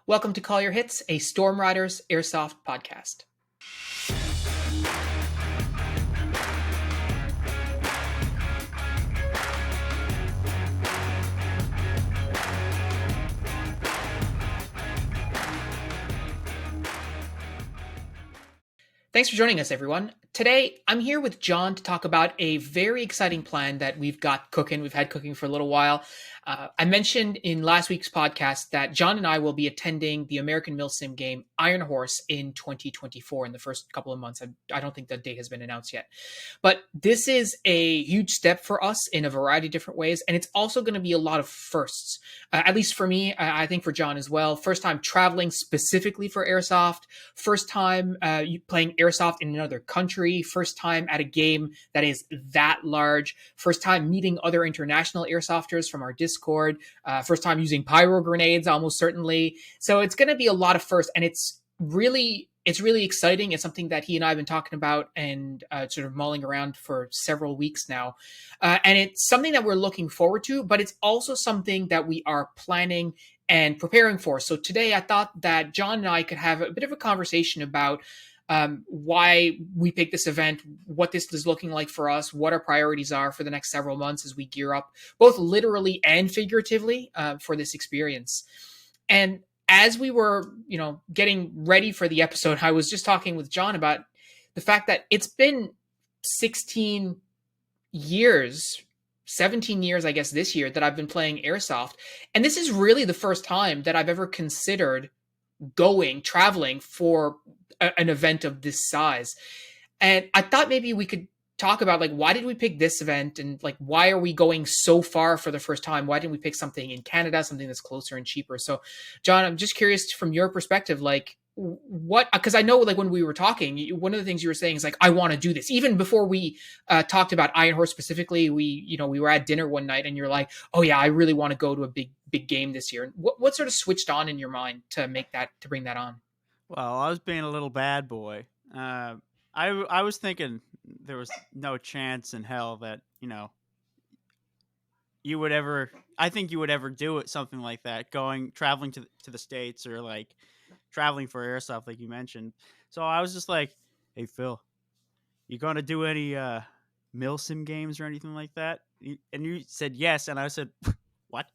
Welcome to Call Your Hits, a Storm Riders Airsoft podcast. Thanks for joining us, everyone. Today, I'm here with John to talk about a very exciting plan that we've got cooking. We've had cooking for a little while. I mentioned in last week's podcast that John and I will be attending the American Milsim game Ironhorse in 2024 in the first couple of months. I don't think the date has been announced yet. But this is a huge step for us in a variety of different ways. And it's also going to be a lot of firsts, at least for me. I think for John as well. First time traveling specifically for Airsoft. First time playing Airsoft in another country. First time at a game that is that large. First time meeting other international Airsofters from our Discord. First time using pyro grenades, almost certainly. So it's going to be a lot of firsts, and it's really exciting. It's something that he and I have been talking about and sort of mulling around for several weeks now. And it's something that we're looking forward to, but it's also something that we are planning and preparing for. So today I thought that John and I could have a bit of a conversation about why we picked this event, what this is looking like for us, what our priorities are for the next several months as we gear up, both literally and figuratively, for this experience. And as we were, getting ready for the episode, I was just talking with John about the fact that it's been 16 years, 17 years, I guess, this year that I've been playing Airsoft. And this is really the first time that I've ever considered traveling for an event of this size. And I thought maybe we could talk about why did we pick this event, and why are we going so far for the first time? Why didn't we pick something in Canada, something that's closer and cheaper? So John, I'm just curious from your perspective, what, because I know when we were talking, one of the things you were saying is I want to do this. Even before we talked about Ironhorse specifically, we were at dinner one night and you're like, oh yeah, I really want to go to a big game this year. What sort of switched on in your mind to bring that on? Well, I was being a little bad boy. I was thinking there was no chance in hell that you would ever. I think you would ever do it, something like that, traveling to the States, or traveling for airsoft, like you mentioned. So I was just like, "Hey Phil, you gonna do any Milsim games or anything like that?" And you said yes, and I said, "What?"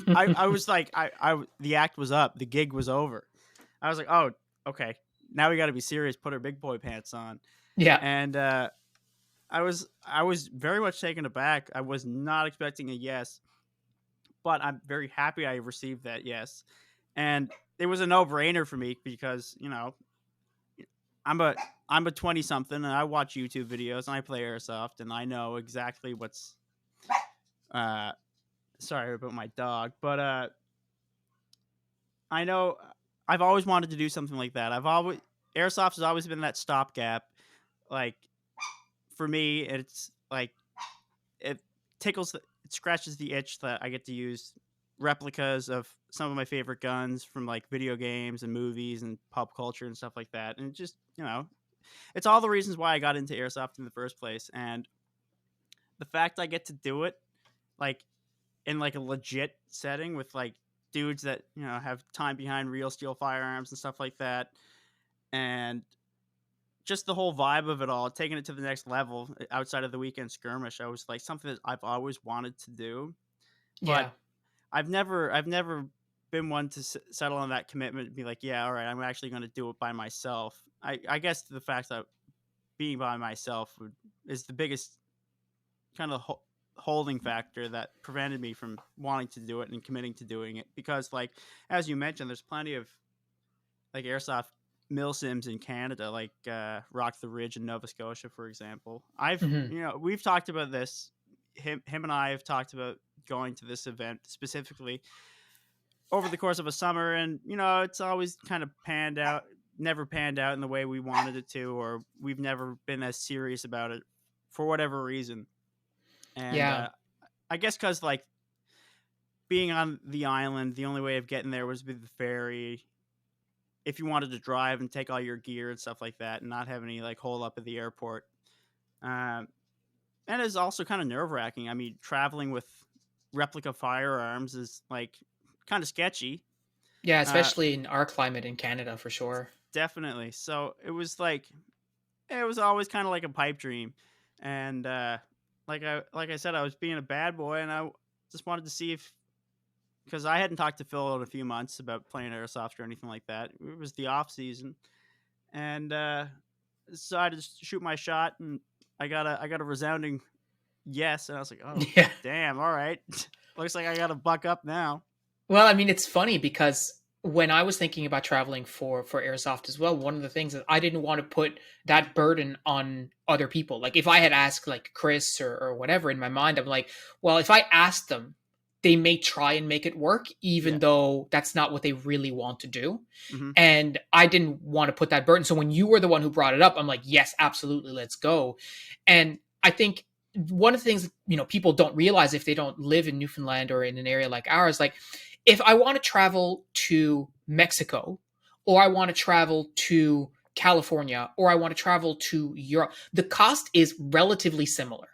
I was like, the act was up, the gig was over. I was like, oh, okay. Now we got to be serious. Put our big boy pants on. Yeah. And I was very much taken aback. I was not expecting a yes, but I'm very happy I received that yes. And it was a no-brainer for me because I'm a 20-something, and I watch YouTube videos and I play airsoft, and I know exactly what's. Sorry about my dog, but I know. I've always wanted to do something like that. Airsoft has always been that stopgap. For me, it's it it scratches the itch that I get to use replicas of some of my favorite guns from video games and movies and pop culture and stuff like that. And just, it's all the reasons why I got into airsoft in the first place. And the fact I get to do it in a legit setting with dudes that have time behind real steel firearms and stuff like that, and just the whole vibe of it all, taking it to the next level outside of the weekend skirmish, I was something that I've always wanted to do, but Yeah. I've never been one to settle on that commitment and be like, yeah, all right, I'm actually going to do it by myself. I guess the fact that being by myself is the biggest kind of holding factor that prevented me from wanting to do it and committing to doing it, because as you mentioned, there's plenty of airsoft milsims in Canada, Rock the Ridge in Nova Scotia, for example. We've talked about this. Him and I have talked about going to this event specifically over the course of a summer, and it's always kind of never panned out in the way we wanted it to, or we've never been as serious about it for whatever reason. And I guess because being on the island, the only way of getting there was with the ferry. If you wanted to drive and take all your gear and stuff like that, and not have any hold up at the airport, and it's also kind of nerve wracking. I mean, traveling with replica firearms is kind of sketchy. Yeah, Uh, especially in our climate in Canada for sure. Definitely. So it was like it was always kind of like a pipe dream, and like I said, I was being a bad boy, and just wanted to see if because I hadn't talked to Phil in a few months about playing airsoft or anything like that. It was the off season, and decided to shoot my shot, and I got a resounding yes, and I was like, oh Yeah. damn, all right, looks like I got to buck up now. Well, I mean, it's funny because when I was thinking about traveling for airsoft as well, one of the things that I didn't want to put that burden on other people. Like if I had asked like Chris or whatever in my mind, I'm like, well, if I ask them, they may try and make it work, even Yeah. though that's not what they really want to do. Hmm. And I didn't want to put that burden. So when you were the one who brought it up, I'm like, yes, absolutely, let's go. And I think one of the things that, people don't realize if they don't live in Newfoundland or in an area like ours, like if I want to travel to Mexico or I want to travel to California or I want to travel to Europe, the cost is relatively similar,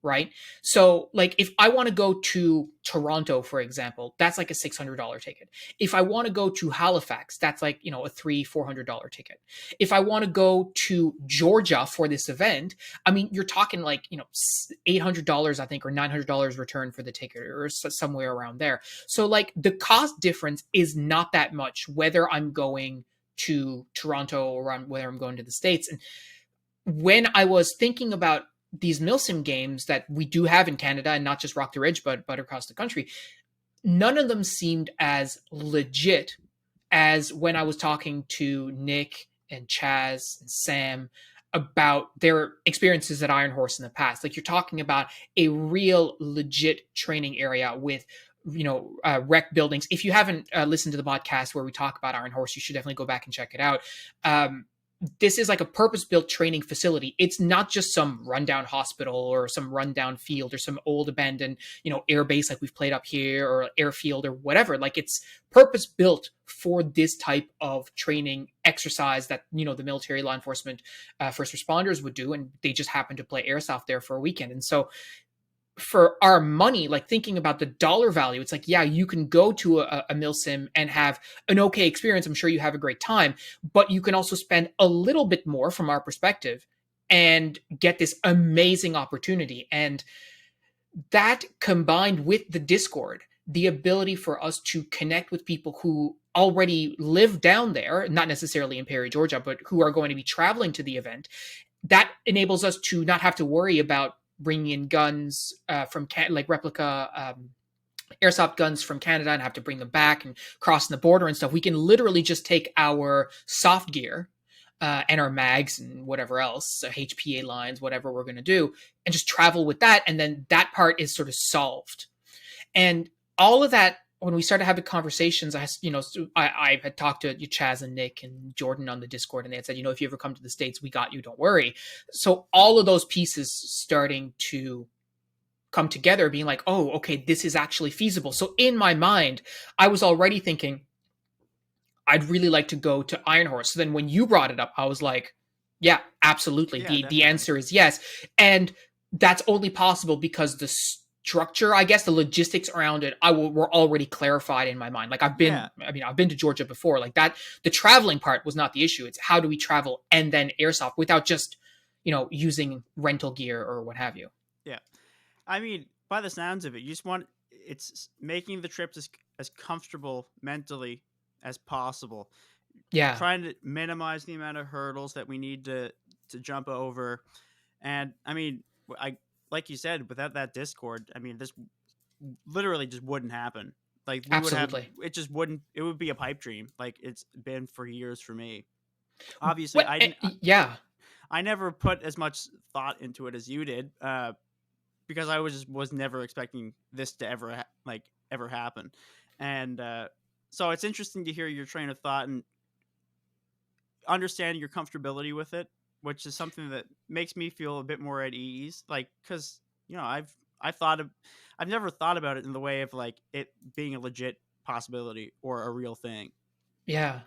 right? So, like, if I want to go to Toronto, for example, that's like a $600 ticket. If I want to go to Halifax, that's like, a $300-400 ticket. If I want to go to Georgia for this event, I mean, you're talking like, $800, I think, or $900 return for the ticket or somewhere around there. So, like, the cost difference is not that much, whether I'm going to Toronto or whether I'm going to the States. And when I was thinking about these milsim games that we do have in Canada and not just Rock the Ridge, but across the country, none of them seemed as legit as when I was talking to Nick and Chaz and Sam about their experiences at Ironhorse in the past. Like you're talking about a real legit training area with rec buildings. If you haven't listened to the podcast where we talk about Ironhorse, you should definitely go back and check it out. This is like a purpose-built training facility. It's not just some rundown hospital or some rundown field or some old abandoned, air base like we've played up here or airfield or whatever. Like it's purpose-built for this type of training exercise that, the military, law enforcement, first responders would do. And they just happen to play airsoft there for a weekend. And so for our money, like thinking about the dollar value, it's like, yeah, you can go to a milsim and have an okay experience. I'm sure you have a great time, but you can also spend a little bit more from our perspective and get this amazing opportunity. And that combined with the Discord, the ability for us to connect with people who already live down there, not necessarily in Perry, Georgia, but who are going to be traveling to the event, that enables us to not have to worry about bringing in guns from like replica airsoft guns from Canada and have to bring them back and crossing the border and stuff. We can literally just take our soft gear and our mags and whatever else, HPA lines, whatever we're going to do, and just travel with that. And then that part is sort of solved. And all of that, when we started having conversations, I had talked to Chaz and Nick and Jordan on the Discord, and they had said, if you ever come to the States, we got you, don't worry. So all of those pieces starting to come together, being like, oh, okay, this is actually feasible. So in my mind, I was already thinking, I'd really like to go to Ironhorse. So then when you brought it up, I was like, yeah, absolutely. Yeah, The definitely. answer is yes. And that's only possible because the structure, I guess, the logistics around it, were already clarified in my mind. Like I've been Yeah. to Georgia before. Like that, the traveling part was not the issue. It's how do we travel and then airsoft without just, using rental gear or what have you. Yeah. I mean, by the sounds of it, you just want it's making the trips as comfortable mentally as possible. Yeah, Trying to minimize the amount of hurdles that we need to jump over. And I mean, I like you said, without that Discord, I mean, this literally just wouldn't happen. Like we would have absolutely. it just wouldn't it would be a pipe dream like it's been for years for me. Obviously, What? Yeah, I never put as much thought into it as you did. Because I was never expecting this to ever happen, and so it's interesting to hear your train of thought and understand your comfortability with it, which is something that makes me feel a bit more at ease. Like, because I've never thought about it in the way of like it being a legit possibility or a real thing. yeah.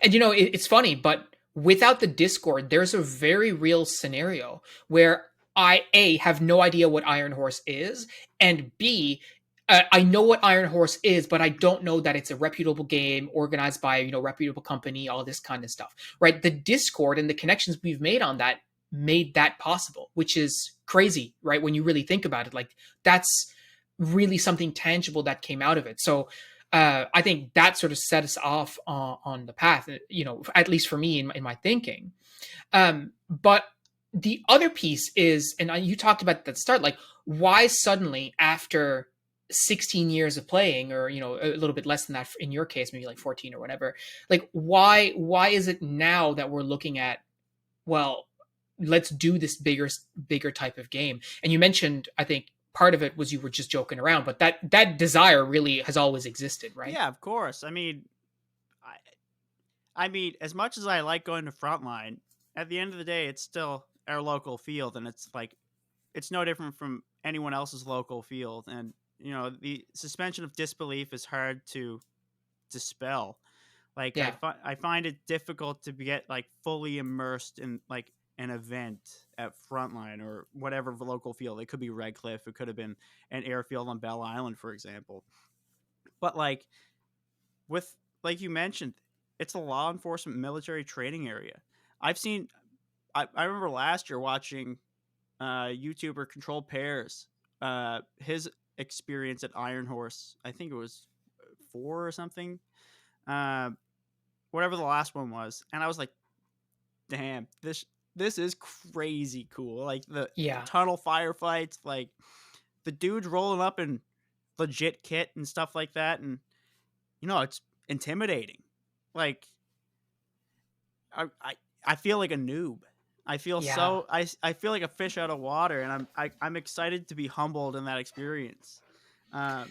And it's funny, but without the Discord, there's a very real scenario where I have no idea what Iron Horse is, and B, I know what Iron Horse is, but I don't know that it's a reputable game organized by reputable company, all this kind of stuff, right? The Discord and the connections we've made on that made that possible, which is crazy, right? When you really think about it, like that's really something tangible that came out of it. So I think that sort of set us off on the path, at least for me in my thinking. But the other piece is, and you talked about at the start, like why suddenly after 16 years of playing, or a little bit less than that in your case, maybe like 14 or whatever, like why is it now that we're looking at, well, let's do this bigger type of game? And you mentioned, I think part of it was you were just joking around, but that desire really has always existed, right? Yeah, of course. I mean, as much as I like going to Frontline, at the end of the day, it's still our local field, and it's like it's no different from anyone else's local field. And the suspension of disbelief is hard to dispel. Like Yeah. I find it difficult to get like fully immersed in like an event at Frontline or whatever local field. It could be Redcliffe. It could have been an airfield on Bell Island, for example. But like with like you mentioned, it's a law enforcement military training area. I've seen. I remember last year watching YouTuber Controlled Pairs. His experience at Iron Horse. I think it was 4 or something. Uh, Whatever the last one was, and I was like, "Damn, this is crazy cool!" Like the Yeah. tunnel firefights, like the dudes rolling up in legit kit and stuff like that, and it's intimidating. Like I feel like a noob. I feel Yeah. I feel like a fish out of water, and I'm excited to be humbled in that experience. Uh,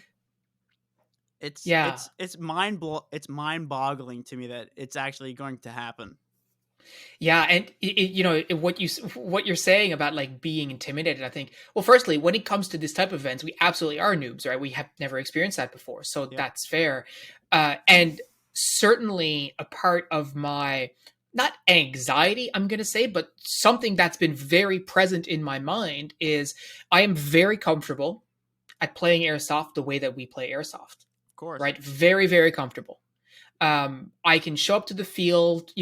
it's Yeah. it's it's it's mind boggling to me that it's actually going to happen. Yeah, and what you're saying about like being intimidated, I think. Well, firstly, when it comes to this type of events, we absolutely are noobs, right? We have never experienced that before, so Yep. that's fair. And certainly a part of my, not anxiety, I'm going to say, but something that's been very present in my mind is I am very comfortable at playing airsoft the way that we play airsoft, Of course. right? Very, very comfortable. I can show up to the field,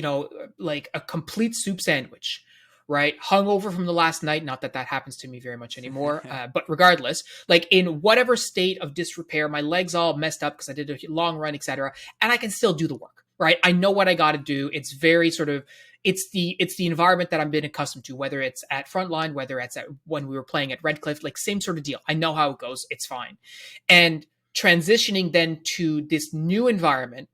like a complete soup sandwich, right? Hungover from the last night. Not that that happens to me very much anymore, but regardless, like in whatever state of disrepair, my legs all messed up because I did a long run, etc., and I can still do the work, right? I know what I got to do. It's very sort of it's the environment that I've been accustomed to, whether it's at Frontline, whether it's at when we were playing at Redcliffe, like same sort of deal. I know how it goes. It's fine, and transitioning then to this new environment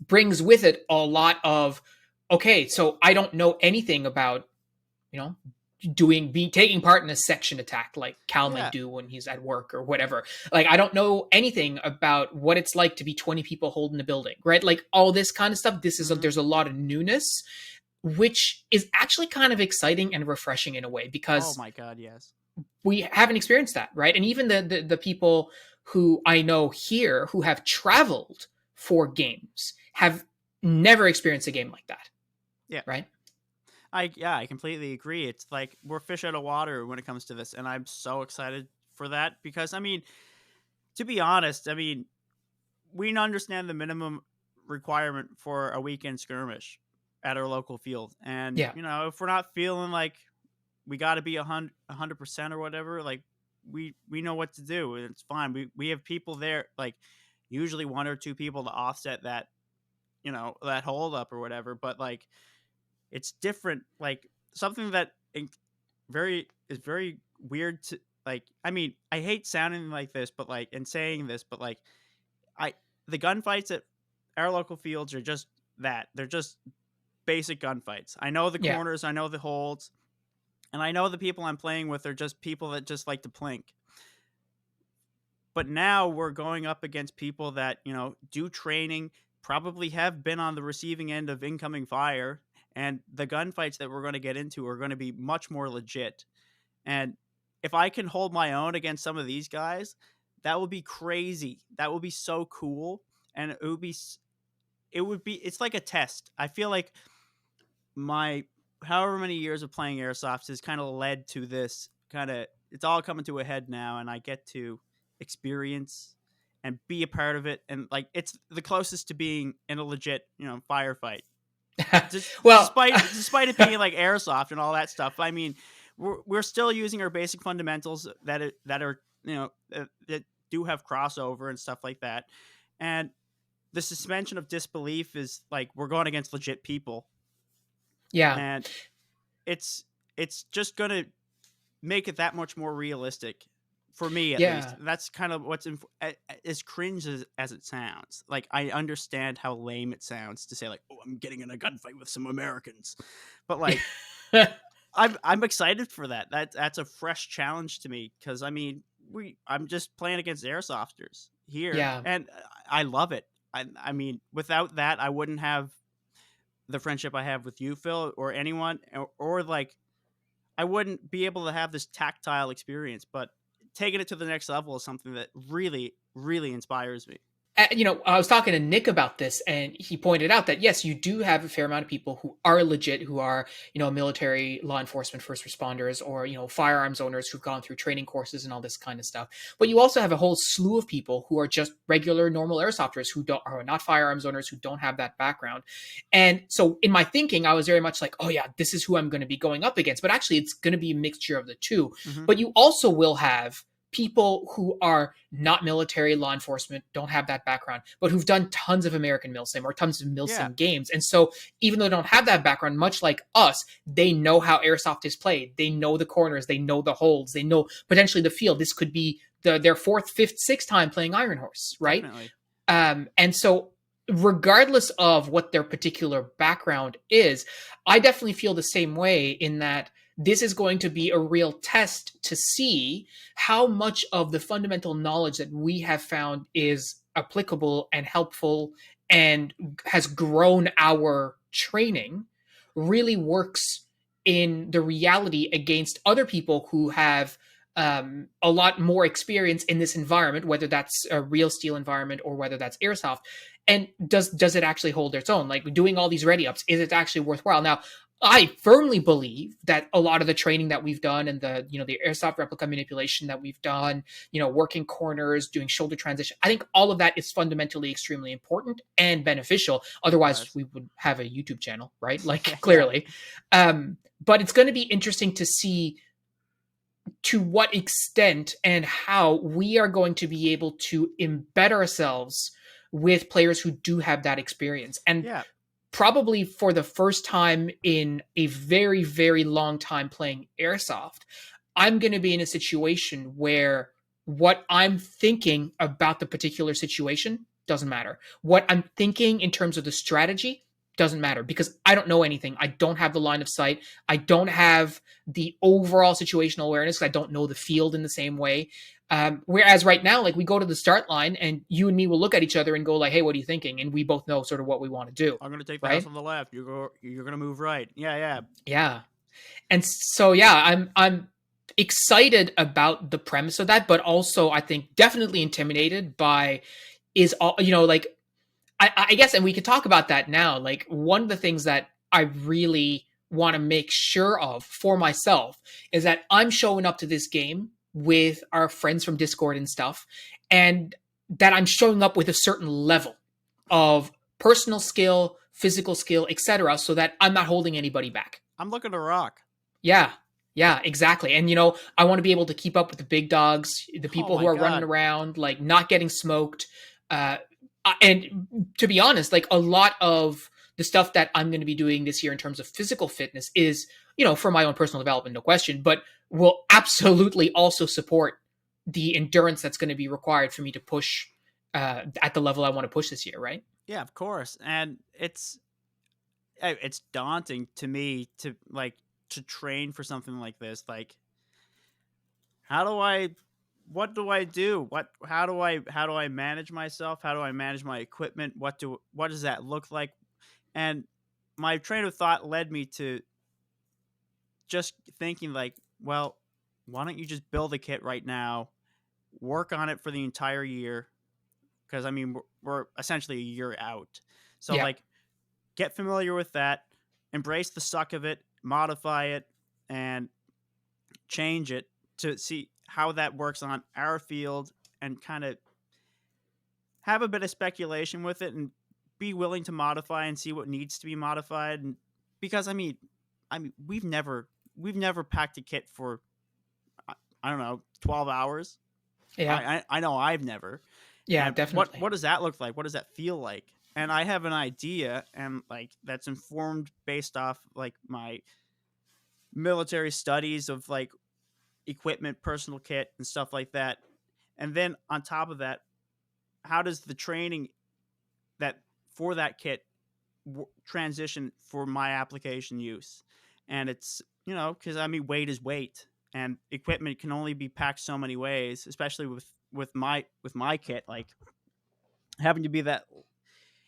brings with it a lot of, okay, so I don't know anything about, you know taking part in a section attack like Cal might Yeah. do when he's at work or whatever. Like I don't know anything about what it's like to be 20 people holding a building, right? Like all this kind of stuff. Hmm. There's a lot of newness, which is actually kind of exciting and refreshing in a way, Oh because my god, yes. we haven't experienced that, right? And even the people who I know here who have traveled for games have never experienced a game like that, Yeah. right? I completely agree. It's like we're fish out of water when it comes to this, and I'm so excited for that because I mean, to be honest, I mean, we understand the minimum requirement for a weekend skirmish at our local field, and Yeah, if we're not feeling like we got to be 100% or whatever, like we know what to do, and it's fine. We have people there, like usually one or two people to offset that that hold up or whatever, but like it's different. Like something that very is very weird to like. I mean, I hate sounding like this, but like and saying this, but like I the gunfights at our local fields are just that. They're just basic gunfights. I know the yeah, corners, I know the holds, and I know the people I'm playing with are just people that just like to plink. But now we're going up against people that, do training, probably have been on the receiving end of incoming fire, and the gunfights that we're going to get into are going to be much more legit. And if I can hold my own against some of these guys, that would be crazy. That would be so cool. And it's like a test. I feel like my however many years of playing airsoft has kind of led to this kind of, it's all coming to a head now, and I get to experience and be a part of it. And like, it's the closest to being in a legit, firefight. Well, Despite it being like airsoft and all that stuff. I mean, we're still using our basic fundamentals that are, that do have crossover and stuff like that. And the suspension of disbelief is like, we're going against legit people, yeah, and it's just gonna make it that much more realistic for me, at least. yeah. That's kind of what's as cringe as it sounds. Like, I understand how lame it sounds to say like, oh, I'm getting in a gunfight with some Americans, but like, I'm excited for that. That's a fresh challenge to me, because I mean, I'm just playing against airsofters here, Yeah. and I love it. I mean, without that, I wouldn't have the friendship I have with you, Phil, or anyone, or like, I wouldn't be able to have this tactile experience. But taking it to the next level is something that really, really inspires me. I was talking to Nick about this, and he pointed out that yes, you do have a fair amount of people who are legit, who are, military, law enforcement, first responders, or firearms owners who've gone through training courses and all this kind of stuff. But you also have a whole slew of people who are just regular, normal airsofters who are not firearms owners, who don't have that background. And so, in my thinking, I was very much like, oh yeah, this is who I'm going to be going up against. But actually, it's going to be a mixture of the two. Mm-hmm. But you also will have people who are not military, law enforcement, don't have that background, but who've done tons of American milsim or tons of milsim games. And so even though they don't have that background, much like us, they know how airsoft is played. They know the corners, they know the holds, they know potentially the field. This could be their fourth, fifth, sixth time playing Ironhorse, right? Definitely. And so regardless of what their particular background is, I definitely feel the same way, in that this is going to be a real test to see how much of the fundamental knowledge that we have found is applicable and helpful and has grown our training really works in the reality against other people who have a lot more experience in this environment, whether that's a real steel environment or whether that's airsoft. And does it actually hold its own? Like, doing all these ready ups, is it actually worthwhile? Now, I firmly believe that a lot of the training that we've done, and the airsoft replica manipulation that we've done, working corners, doing shoulder transition, I think all of that is fundamentally extremely important and beneficial. Otherwise, we would have a YouTube channel, right? Like, clearly. But it's going to be interesting to see to what extent and how we are going to be able to embed ourselves with players who do have that experience. And probably for the first time in a very, very long time playing airsoft, I'm going to be in a situation where what I'm thinking about the particular situation doesn't matter. What I'm thinking in terms of the strategy doesn't matter, because I don't know anything. I don't have the line of sight. I don't have the overall situational awareness. I don't know the field in the same way. Whereas right now, like, we go to the start line and you and me will look at each other and go like, hey, what are you thinking? And we both know sort of what we want to do. I'm going to take the house on the left. You're going to move right. Yeah. And so, I'm excited about the premise of that, but also I think definitely intimidated by I guess, and we could talk about that now. Like, one of the things that I really want to make sure of for myself is that I'm showing up to this game with our friends from Discord and stuff, and that I'm showing up with a certain level of personal skill, physical skill, etc., so that I'm not holding anybody back. I'm looking to rock. Yeah, exactly. And I want to be able to keep up with the big dogs, the people who are running around, like, not getting smoked. And to be honest, like, a lot of the stuff that I'm going to be doing this year in terms of physical fitness is, for my own personal development, no question, but will absolutely also support the endurance that's going to be required for me to push at the level I want to push this year, right? Yeah, of course. And it's daunting to me to train for something like this. Like, what do I do? How do I manage myself? How do I manage my equipment? What does that look like? And my train of thought led me to just thinking like, well, why don't you just build a kit right now, work on it for the entire year? Because I mean, we're essentially a year out. So get familiar with that, embrace the suck of it, modify it, and change it to see how that works on our field and kind of have a bit of speculation with it and be willing to modify and see what needs to be modified. And because I mean we've never packed a kit for I don't know 12 hours. Yeah. I know I've never. Yeah, And definitely. what does that look like? What does that feel like? And I have an idea, and like that's informed based off like my military studies of like equipment, personal kit, and stuff like that. And then on top of that, how does the training that for that kit transition for my application use? And it's because I mean weight is weight, and equipment can only be packed so many ways, especially with my kit. Like having to be that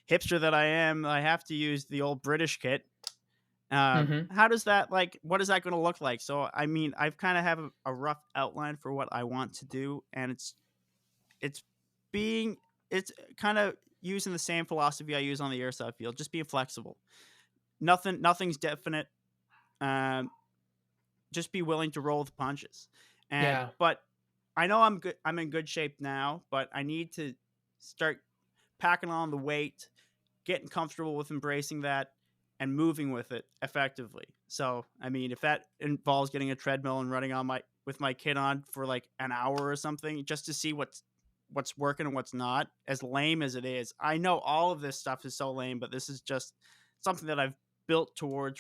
hipster that I am, I have to use the old British kit. Hmm. How does that like? What is that going to look like? So I mean, I've kind of have a rough outline for what I want to do, and it's being it's kind of using the same philosophy I use on the airsoft field, just being flexible. Nothing's definite. Um, just be willing to roll the punches. And Yeah. but I know I'm good. I'm in good shape now, but I need to start packing on the weight, getting comfortable with embracing that, and moving with it effectively. So I mean, if that involves getting a treadmill and running on my with my kid on for like an hour or something, just to see what's working and what's not, as lame as it is. I know all of this stuff is so lame, but this is just something that I've built towards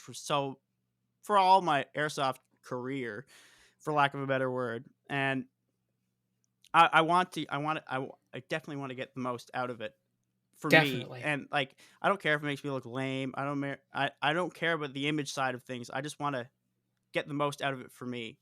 for all my airsoft career, for lack of a better word. And I definitely want to get the most out of it for me. Definitely. And like, I don't care if it makes me look lame. I don't care about the image side of things. I just want to get the most out of it for me.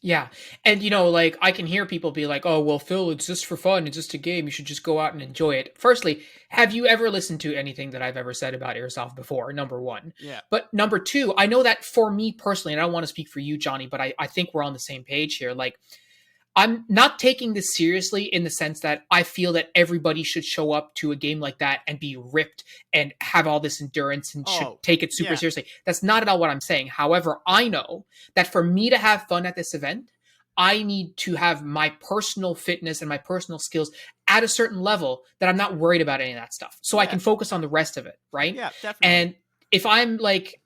Yeah. And like I can hear people be like, "Oh, well, Phil, it's just for fun. It's just a game. You should just go out and enjoy it." Firstly, have you ever listened to anything that I've ever said about airsoft before? Number one. Yeah. But number two, I know that for me personally, and I don't want to speak for you, Johnny, but I think we're on the same page here. Like, I'm not taking this seriously in the sense that I feel that everybody should show up to a game like that and be ripped and have all this endurance and should Oh, take it super yeah. seriously. That's not at all what I'm saying. However, I know that for me to have fun at this event, I need to have my personal fitness and my personal skills at a certain level that I'm not worried about any of that stuff. So I Yeah. can focus on the rest of it, right? Yeah, definitely. And if I'm like,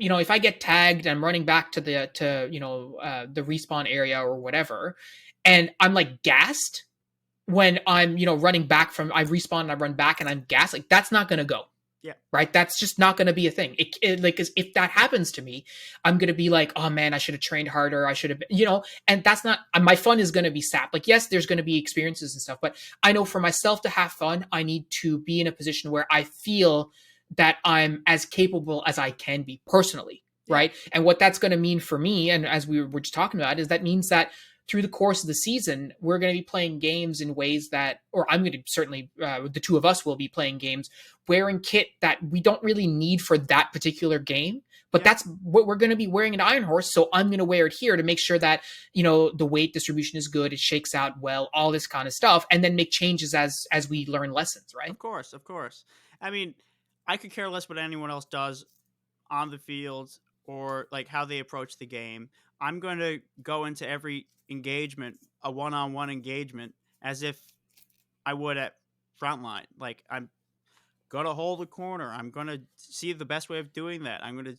if I get tagged, I'm running back to the respawn area or whatever, and I'm like gassed when I'm running back from I respawn and I run back and I'm gassed, like that's not gonna go. Yeah. Right, that's just not going to be a thing. Like, 'cause if that happens to me, I'm going to be like, oh man, I should have trained harder. I should have, and that's not my fun is going to be sapped. Like, yes, there's going to be experiences and stuff, but I know for myself to have fun, I need to be in a position where I feel that I'm as capable as I can be personally. Yeah. Right. And what that's going to mean for me, and as we were just talking about, is that means that through the course of the season, we're going to be playing games in ways that, or I'm going to certainly, the two of us will be playing games wearing kit that we don't really need for that particular game. But Yeah. that's what we're going to be wearing in Ironhorse. So I'm going to wear it here to make sure that, the weight distribution is good. It shakes out well, all this kind of stuff, and then make changes as we learn lessons, right? Of course, of course. I mean, I could care less what anyone else does on the field or like how they approach the game. I'm going to go into every engagement, a one-on-one engagement, as if I would at frontline. Like I'm going to hold the corner. I'm going to see the best way of doing that. I'm going to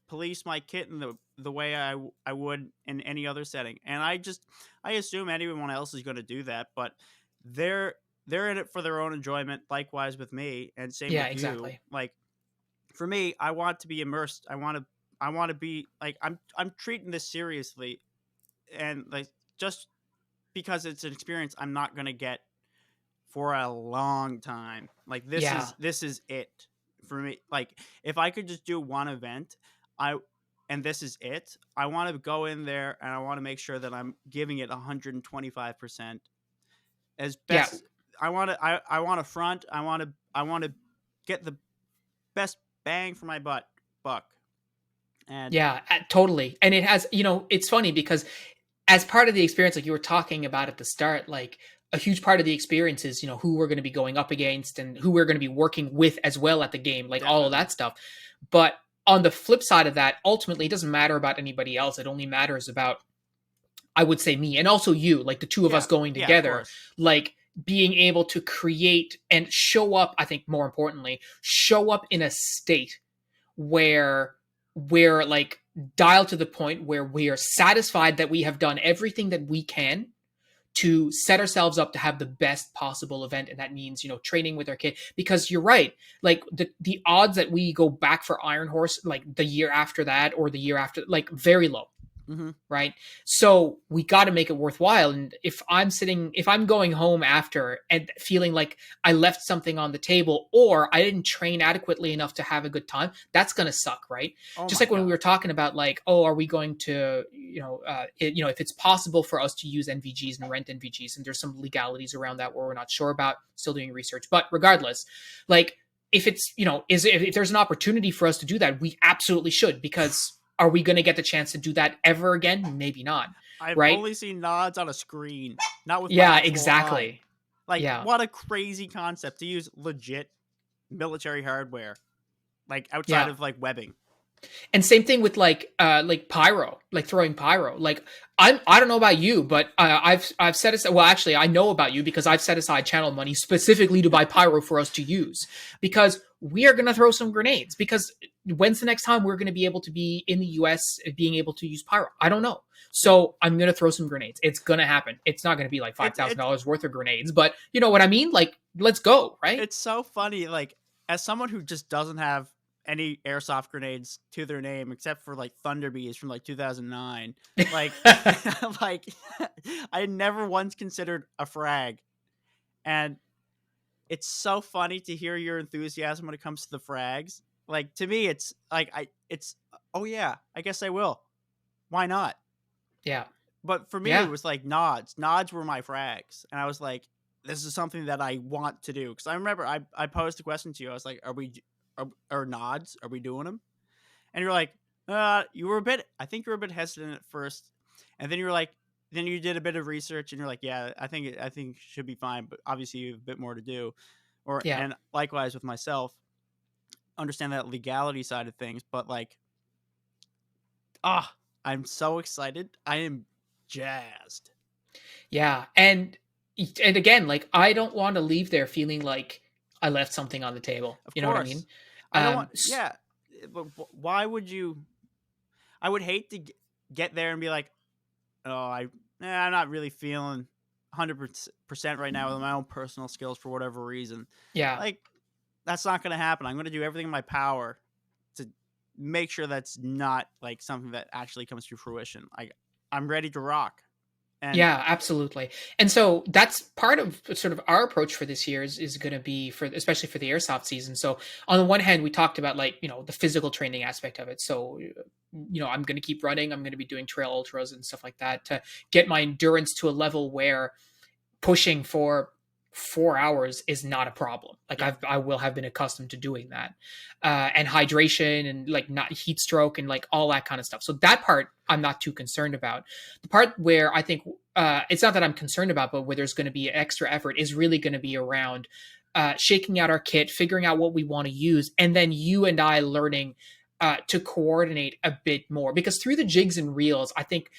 police my kit in the way I would in any other setting. And I assume anyone else is going to do that, but they're in it for their own enjoyment. Likewise with me, and same Yeah, with you. exactly. Like for me, I want to be immersed. I want to be like I'm treating this seriously, and like just because it's an experience I'm not gonna get for a long time. Like Yeah, this is it for me. Like if I could just do one event, I and this is it. I want to go in there and I want to make sure that I'm giving it 125% as yeah, best. I want to front. I want to get the best bang for my buck. And yeah, totally. And it has, it's funny because as part of the experience, like you were talking about at the start, like a huge part of the experience is, who we're going to be going up against and who we're going to be working with as well at the game, like all of definitely. that stuff. But on the flip side of that, ultimately, it doesn't matter about anybody else. It only matters about I would say me and also you, like the two of us Yeah, going yeah, of together, course. like being able to create and show up, I think more importantly, show up in a state where we're like dialed to the point where we are satisfied that we have done everything that we can to set ourselves up to have the best possible event. And that means, training with our kid, because you're right, like the odds that we go back for Iron Horse like the year after that or the year after, like very low, Hmm. right? So we got to make it worthwhile. And if I'm going home after and feeling like I left something on the table or I didn't train adequately enough to have a good time, that's going to suck, right? Oh Just my like when we god. were talking about like, oh, are we going to, if it's possible for us to use NVGs and rent NVGs, and there's some legalities around that where we're not sure about, still doing research. But regardless, like if it's, if there's an opportunity for us to do that, we absolutely should, because are we going to get the chance to do that ever again? Maybe not, I've right? only seen nods on a screen, not with my Yeah, actual eye. exactly. Like, Yeah. what a crazy concept to use legit military hardware, like outside Yeah. of like webbing. And same thing with like pyro, like throwing pyro. Like I don't know about you, but I've set aside. Well, actually, I know about you because I've set aside channel money specifically to buy pyro for us to use, because we are going to throw some grenades. Because when's the next time we're going to be able to be in the U.S. being able to use pyro? I don't know. It, So I'm going to throw some grenades. It's going to happen. It's not going to be like it's it's $5,000 worth of grenades, but you know what I mean. Like, let's go, right? it's so funny. Like, as someone who just doesn't have any airsoft grenades to their name except for like Thunder Bees from like 2009, like like I never once considered a frag, and it's so funny to hear your enthusiasm when it comes to the frags. Like, to me, it's like it's oh yeah, I guess I will. Why not? Yeah. But for me, it Yeah. was like nods. Nods were my frags, and I was like, this is something that I want to do, because I remember I posed a question to you. I was like, are nods? Are we doing them? And you're like, you were a bit. I think you were a bit hesitant at first, and then you're like, then you did a bit of research, and you're like, yeah, I think it should be fine, but obviously you have a bit more to do. Or Yeah. and likewise with myself, understand that legality side of things, but like, ah, I'm so excited. I am jazzed. Yeah. And again, like I don't want to leave there feeling like I left something on the table. Of You know what I mean? course, I don't want. S- Yeah, but why would you? I would hate to get there and be like, oh, I'm not really feeling 100% right now with my own personal skills for whatever reason. yeah. Like, that's not going to happen. I'm going to do everything in my power to make sure that's not like something that actually comes to fruition. I'm ready to rock. And Yeah, absolutely. And so that's part of sort of our approach for this year is going to be for, especially for the airsoft season. So on the one hand, we talked about like, the physical training aspect of it. So, I'm going to keep running. I'm going to be doing trail ultras and stuff like that to get my endurance to a level where pushing for 4 hours is not a problem. Like yeah, I will have been accustomed to doing that, and hydration and like not heat stroke and like all that kind of stuff. So that part I'm not too concerned about. The part where I think it's not that I'm concerned about, but where there's going to be extra effort is really going to be around shaking out our kit, figuring out what we want to use, and then you and I learning to coordinate a bit more, because through the jigs and reels, I think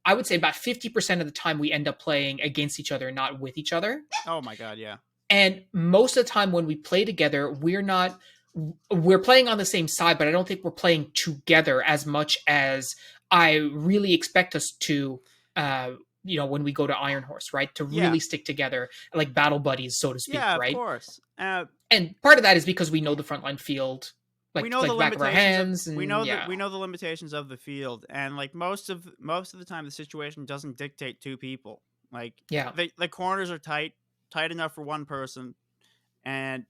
I would say about 50% of the time we end up playing against each other, not with each other. oh my god, yeah, And most of the time when we play together, we're playing on the same side, but I don't think we're playing together as much as I really expect us to, when we go to Iron Horse, right? To yeah, really stick together like battle buddies, so to speak, yeah, of right? course. And part of that is because we know the frontline field We like know the the back of our limitations of hands, and yeah. we know the limitations of the field, and like most of the time the situation doesn't dictate two people. Like, Yeah. the corners are tight enough for one person, and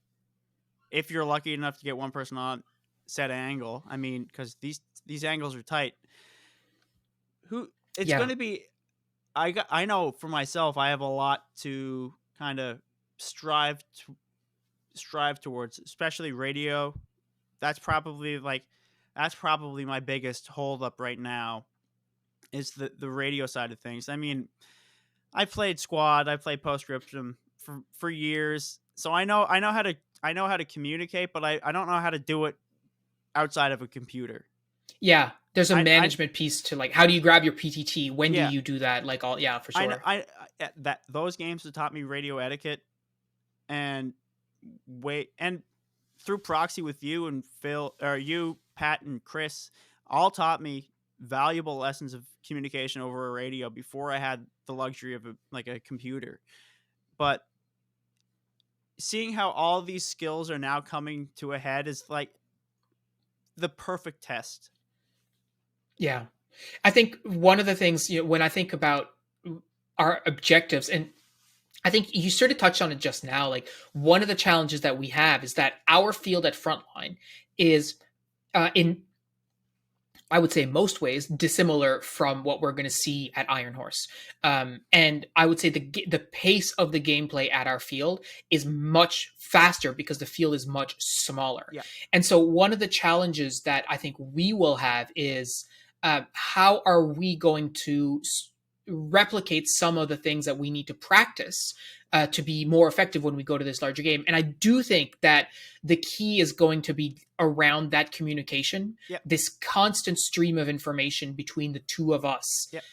if you're lucky enough to get one person on set angle, I mean, because these angles are tight. Who it's going Yeah. to be? I know for myself, I have a lot to kind of strive strive towards, especially radio. That's probably like that's probably my biggest holdup right now is the radio side of things. I mean, I played squad, I played postscriptum for years, so I know how to communicate, but I don't know how to do it outside of a computer. Yeah, There's a I management piece to like how do you grab your PTT? When do yeah, you do that? Like all yeah, for I kn sure. that those games have taught me radio etiquette and wait and through proxy with you and Phil or you, Pat and Chris all taught me valuable lessons of communication over a radio before I had the luxury of a computer. But seeing how all these skills are now coming to a head is like the perfect test. Yeah. I think one of the things, when I think about our objectives, and I think you sort of touched on it just now, like one of the challenges that we have is that our field at frontline is in I would say most ways dissimilar from what we're going to see at Ironhorse. And I would say the pace of the gameplay at our field is much faster because the field is much smaller. Yeah. And so one of the challenges that I think we will have is how are we going to replicate some of the things that we need to practice to be more effective when we go to this larger game. And I do think that the key is going to be around that communication, Yep. this constant stream of information between the two of us. Yep.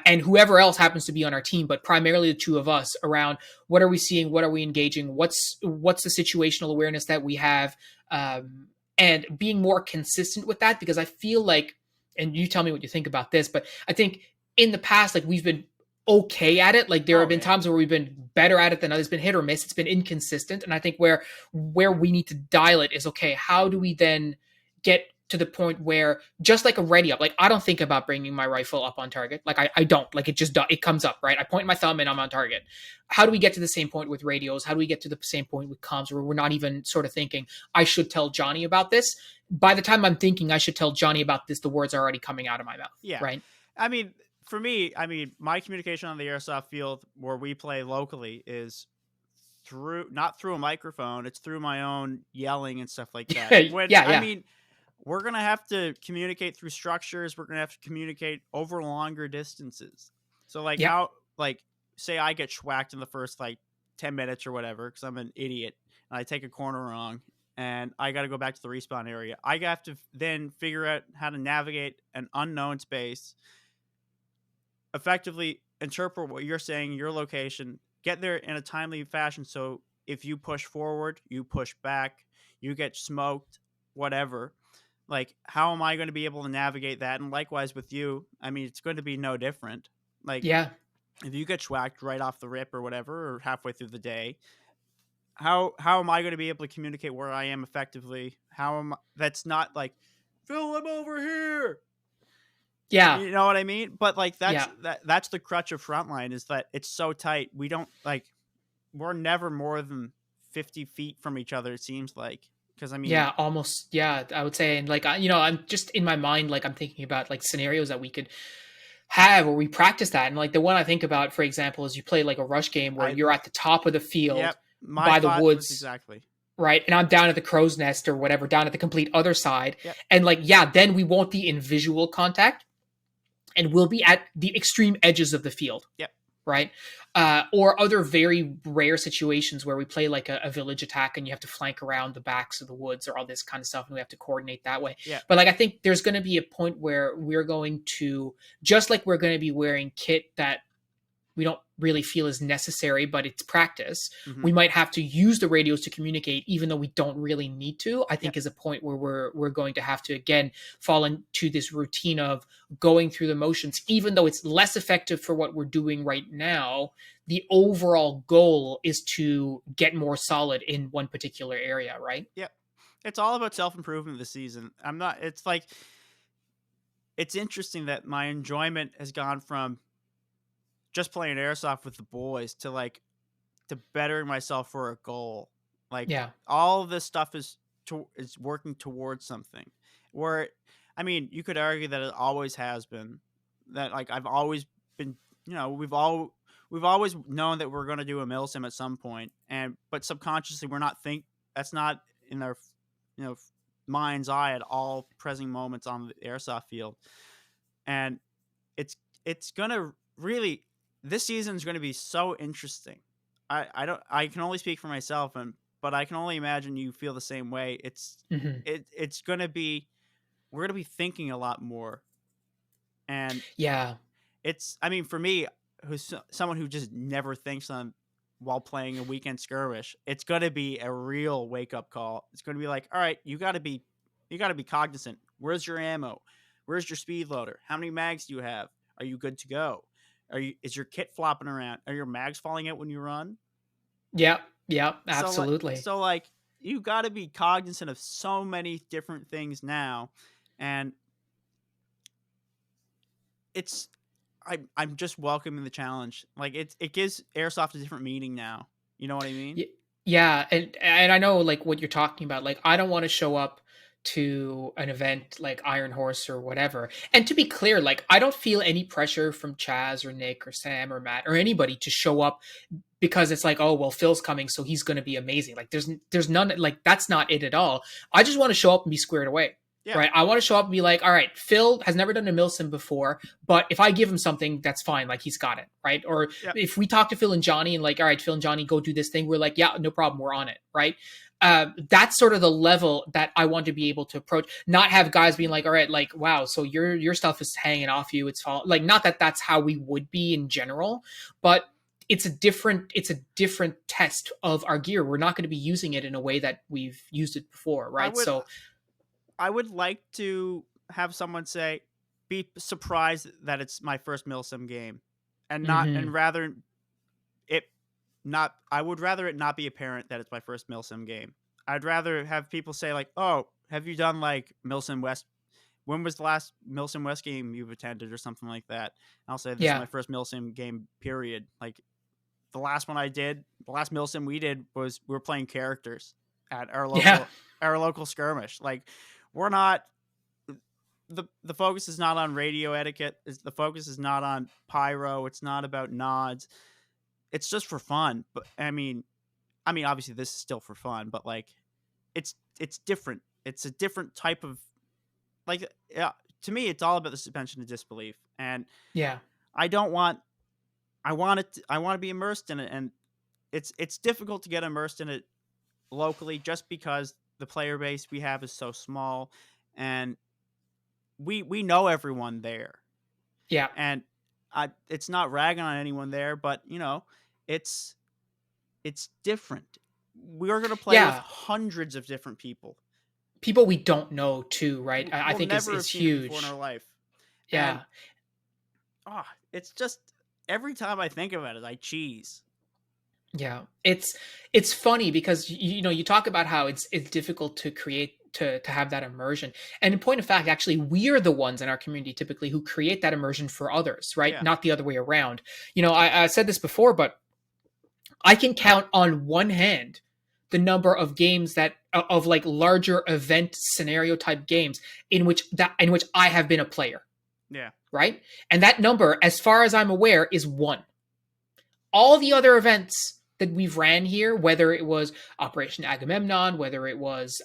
And whoever else happens to be on our team, but primarily the two of us around what are we seeing, what are we engaging, what's the situational awareness that we have, and being more consistent with that. Because I feel like, and you tell me what you think about this, but I think in the past, like we've been okay at it. Like there have been times where we've been better at it than others. It's been hit or miss. It's been inconsistent. And I think where we need to dial it is, okay, how do we then get to the point where just like a ready up, like I don't think about bringing my rifle up on target. Like I don't, like it comes up, right? I point my thumb and I'm on target. How do we get to the same point with radios? How do we get to the same point with comms where we're not even sort of thinking, I should tell Johnny about this? By the time I'm thinking I should tell Johnny about this, the words are already coming out of my mouth. Yeah. Right. I mean, for me, my communication on the airsoft field where we play locally is not through a microphone, it's through my own yelling and stuff like that. Which Yeah. we're gonna have to communicate through structures. We're gonna have to communicate over longer distances. So like Yep. how like say I get schwacked in the first like 10 minutes or whatever because I'm an idiot and I take a corner wrong and I got to go back to the respawn area. I have to then figure out how to navigate an unknown space, effectively interpret what you're saying, your location, get there in a timely fashion. So if you push forward, you push back, you get smoked, whatever. Like, how am I going to be able to navigate that? And likewise with you, I mean, it's going to be no different. Like, Yeah. if you get schwacked right off the rip or whatever, or halfway through the day, how am I going to be able to communicate where I am effectively? That's not like, Phil, I'm over here. Yeah. You know what I mean? But like Yeah. that's the crutch of frontline is that it's so tight. We don't like we're never more than 50 feet from each other. It seems like because I mean, Yeah, almost. Yeah, I would say, and like I'm just in my mind, like I'm thinking about like scenarios that we could have where we practice that, and like the one I think about, for example, is you play like a rush game where I you're at the top of the field yep. My by the thought was woods, exactly right, and I'm down at the crow's nest or whatever, down at the complete other side, yep. and like yeah, then we won't be in visual contact, and we'll be at the extreme edges of the field. Yep. Right. Or other very rare situations where we play like a village attack and you have to flank around the backs of the woods or all this kind of stuff and we have to coordinate that way. Yeah. But like I think there's going to be a point where we're going to, just like we're going to be wearing kit that we don't really feel is necessary, but it's practice. Mm-hmm. We might have to use the radios to communicate, even though we don't really need to. I think Yep. is a point where we're going to have to again fall into this routine of going through the motions, even though it's less effective for what we're doing right now. The overall goal is to get more solid in one particular area, right? Yep. It's all about self-improvement this season. It's like it's interesting that my enjoyment has gone from just playing airsoft with the boys to bettering myself for a goal. Like Yeah. all of this stuff is working towards something. Where I mean, you could argue that it always has been. That like I've always been, we've always known that we're going to do a milsim at some point, but subconsciously that's not in our mind's eye at all present moments on the airsoft field, and it's gonna really this season is going to be so interesting. I can only speak for myself, but I can only imagine you feel the same way. Mm-hmm. It's going to be we're going to be thinking a lot more And Yeah. I mean, for me, who's someone who just never thinks on while playing a weekend skirmish, it's going to be a real wake up call. It's going to be like, all right, you got to be cognizant. Where's your ammo? Where's your speed loader? How many mags do you have? Are you good to go? Is your kit flopping around? Are your mags falling out when you run? Yeah. Yeah. So like, Absolutely. so like, you got to be cognizant of so many different things now, and it's I'm just welcoming the challenge. Like it gives airsoft a different meaning now. You know what I mean? Yeah, and I know like what you're talking about. Like I don't want to show up to an event like Iron Horse or whatever. And to be clear, like I don't feel any pressure from Chaz or Nick or Sam or Matt or anybody to show up because it's like, oh well, Phil's coming, so he's going to be amazing. Like there's none, like that's not it at all. I just want to show up and be squared away. Yeah. Right. I want to show up and be like, all right, Phil has never done a milsim before, but if I give him something, that's fine. Like he's got it. Right. Or Yeah. if we talk to Phil and Johnny and like, all right, Phil and Johnny, go do this thing. We're like, yeah, no problem. We're on it. Right. That's sort of the level that I want to be able to approach, not have guys being like, all right, like, wow, so your stuff is hanging off you. It's like, not that that's how we would be in general, but it's a different test of our gear. We're not going to be using it in a way that we've used it before. I Right. would So, I would like to have someone say, be surprised that it's my first milsim game, and not mhm. and rather it not. I would rather it not be apparent that it's my first milsim game. I'd rather have people say like, "Oh, have you done like Milsim West? When was the last Milsim West game you've attended, or something like that?" And I'll say, "This is Yeah. my first Milsim game. Period." Like the last one I did, the last Milsim we did was we were playing characters at Yeah. our local skirmish. Like we're not the focus is not on radio etiquette. The focus is not on pyro. It's not about nods. It's just for fun. But I mean, obviously this is still for fun, but like it's different. It's a different type of like yeah. To me, it's all about the suspension of disbelief, and Yeah. I don't want. I want it. I want to be immersed in it, and it's difficult to get immersed in it locally just because the player base we have is so small, and we know everyone there, Yeah. and it's not ragging on anyone there, but it's it's different. We're gonna play with Yeah. hundreds of different people People we don't know too, right? I we'll think never is have seen it before in our huge. life, and Yeah. it's just every time I think about it, I cheese. Yeah. It's funny because you talk about how it's difficult to create to have that immersion. And in point of fact, actually, we are the ones in our community typically who create that immersion for others, right? Yeah, Not the other way around. I said this before, but I can count on one hand the number of games that of like larger event scenario type games in which I have been a player, yeah, right? And that number, as far as I'm aware, is one. All the other events that we've ran here, whether it was Operation Agamemnon, whether it was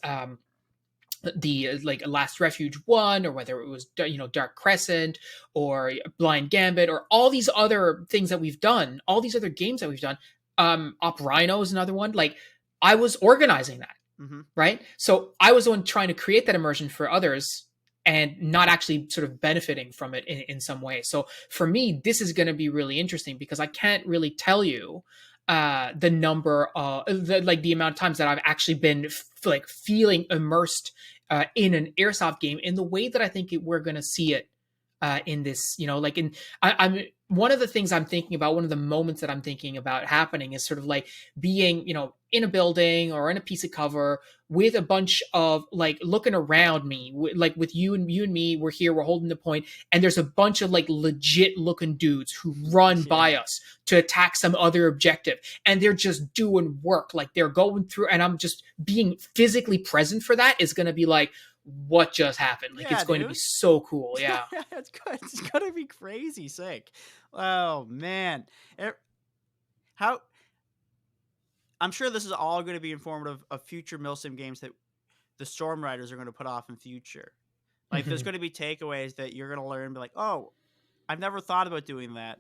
the like Last Refuge one, or whether it was Dark Crescent or Blind Gambit, or all these other things that we've done, all these other games that we've done. Op Rhino is another one. Like I was organizing that, hmm right? So I was the one trying to create that immersion for others and not actually sort of benefiting from it in some way. So for me, this is going to be really interesting because I can't really tell you the number the amount of times that I've actually been like feeling immersed in an airsoft game in the way that I think we're going to see it in this, like I'm one of the things I'm thinking about, one of the moments that I'm thinking about happening is sort of like being, in a building or in a piece of cover with a bunch of like looking around me, like with you and me, we're here, we're holding the point, and there's a bunch of like legit looking dudes who run yeah, by us to attack some other objective, and they're just doing work, like they're going through, and I'm just being physically present for that is going to be like, what just happened? Like yeah, it's going to be dude. so cool. Yeah, Yeah. it's good. It's gonna be crazy sick. Oh man, how I'm sure this is all going to be informative of future Milsim games that the Storm Riders are going to put off in future. Like, there's Hmm. going to be takeaways that you're going to learn, be like, oh, I've never thought about doing that,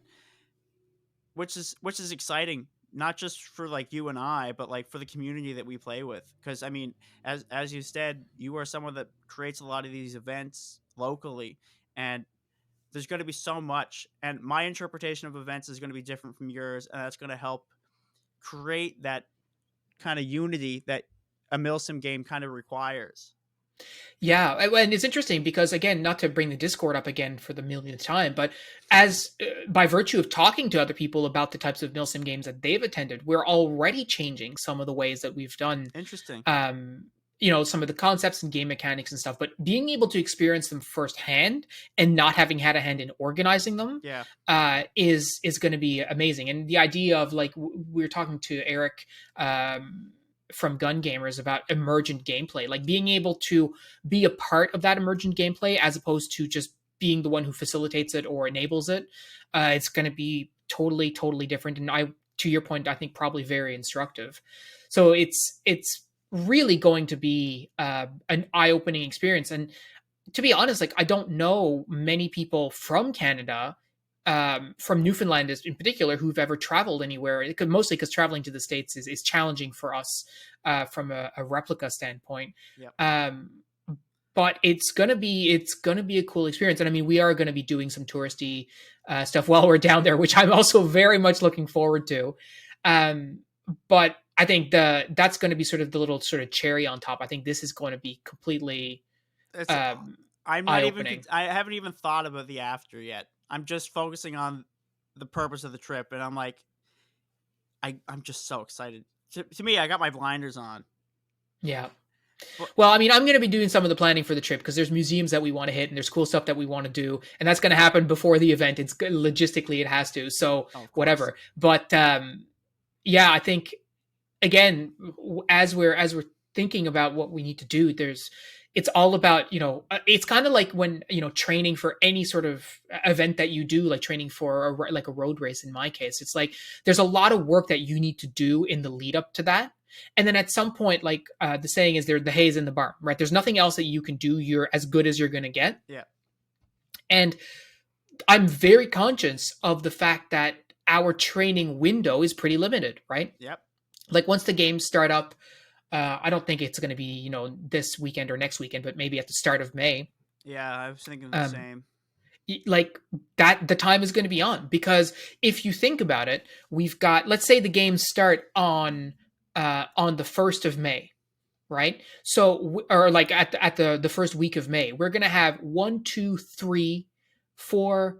which is exciting, not just for like you and I, but like for the community that we play with. Because I mean, as you said, you are someone that creates a lot of these events locally, and there's going to be so much, and my interpretation of events is going to be different from yours, and that's going to help create that kind of unity that a milsim game kind of requires. Yeah, and it's interesting because again, not to bring the Discord up again for the millionth time, but as by virtue of talking to other people about the types of milsim games that they've attended, we're already changing some of the ways that we've done, Interesting. um, some of the concepts and game mechanics and stuff. But being able to experience them firsthand and not having had a hand in organizing them, Yeah. is going to be amazing. And the idea of like we were talking to Eric. From Gun Gamers about emergent gameplay, like being able to be a part of that emergent gameplay as opposed to just being the one who facilitates it or enables it. It's going to be totally different, and to your point, I think probably very instructive. So it's really going to be an eye-opening experience. And to be honest, like I don't know many people from Canada, from Newfoundland in particular, who've ever traveled anywhere. Mostly because traveling to the States is challenging for us from a replica standpoint. Yep. But it's gonna be a cool experience, and I mean we are going to be doing some touristy stuff while we're down there, which I'm also very much looking forward to. But I think that's going to be sort of the little sort of cherry on top. I think this is going to be completely I'm not even. eye-opening. I haven't even thought about the after yet. I'm just focusing on the purpose of the trip, and I'm like, I'm just so excited. To me, I got my blinders on. Yeah. But, well, I mean, I'm going to be doing some of the planning for the trip because there's museums that we want to hit and there's cool stuff that we want to do, and that's going to happen before the event. It's logistically it has to, so whatever. But yeah, I think again, as we're thinking about what we need to do, it's all about, it's kind of like when, training for any sort of event that you do, like training for like a road race. In my case, it's like there's a lot of work that you need to do in the lead up to that. And then at some point, like the saying is, the hay's in the barn, right? There's nothing else that you can do. You're as good as you're going to get. Yeah. And I'm very conscious of the fact that our training window is pretty limited, right? Yep. Like once the games start up, I don't think it's going to be, this weekend or next weekend, but maybe at the start of May. Yeah, I was thinking the same. Like that, the time is going to be on, because if you think about it, we've got, let's say the games start on the 1st of May, right? So, or like at the first week of May, we're going to have 1, 2, 3, 4,